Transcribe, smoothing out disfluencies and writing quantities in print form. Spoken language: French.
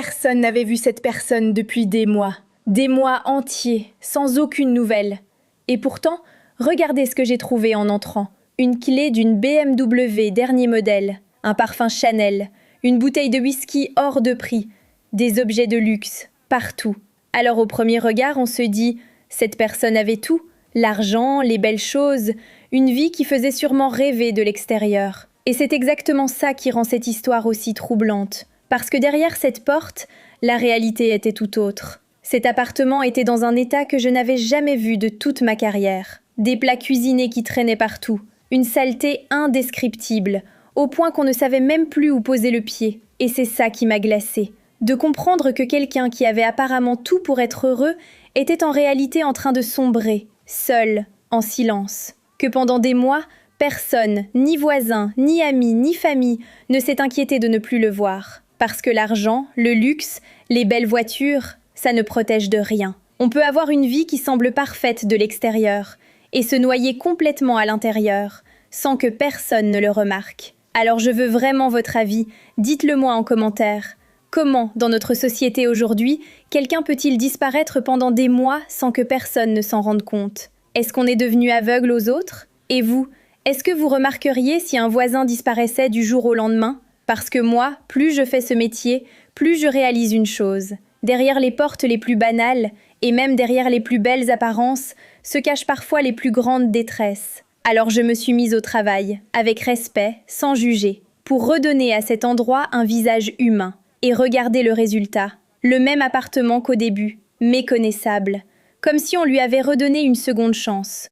Personne n'avait vu cette personne depuis des mois entiers, sans aucune nouvelle. Et pourtant, regardez ce que j'ai trouvé en entrant. Une clé d'une BMW dernier modèle, un parfum Chanel, une bouteille de whisky hors de prix, des objets de luxe, partout. Alors au premier regard, on se dit, cette personne avait tout, l'argent, les belles choses, une vie qui faisait sûrement rêver de l'extérieur. Et c'est exactement ça qui rend cette histoire aussi troublante. Parce que derrière cette porte, la réalité était tout autre. Cet appartement était dans un état que je n'avais jamais vu de toute ma carrière. Des plats cuisinés qui traînaient partout, une saleté indescriptible, au point qu'on ne savait même plus où poser le pied. Et c'est ça qui m'a glacée. De comprendre que quelqu'un qui avait apparemment tout pour être heureux était en réalité en train de sombrer, seul, en silence. Que pendant des mois, personne, ni voisin, ni ami, ni famille, ne s'est inquiété de ne plus le voir. Parce que l'argent, le luxe, les belles voitures, ça ne protège de rien. On peut avoir une vie qui semble parfaite de l'extérieur et se noyer complètement à l'intérieur, sans que personne ne le remarque. Alors je veux vraiment votre avis, dites-le moi en commentaire. Comment, dans notre société aujourd'hui, quelqu'un peut-il disparaître pendant des mois sans que personne ne s'en rende compte? Est-ce qu'on est devenu aveugle aux autres? Et vous, est-ce que vous remarqueriez si un voisin disparaissait du jour au lendemain? Parce que moi, plus je fais ce métier, plus je réalise une chose. Derrière les portes les plus banales, et même derrière les plus belles apparences, se cachent parfois les plus grandes détresses. Alors je me suis mise au travail, avec respect, sans juger, pour redonner à cet endroit un visage humain. Et regardez le résultat. Le même appartement qu'au début, méconnaissable. Comme si on lui avait redonné une seconde chance.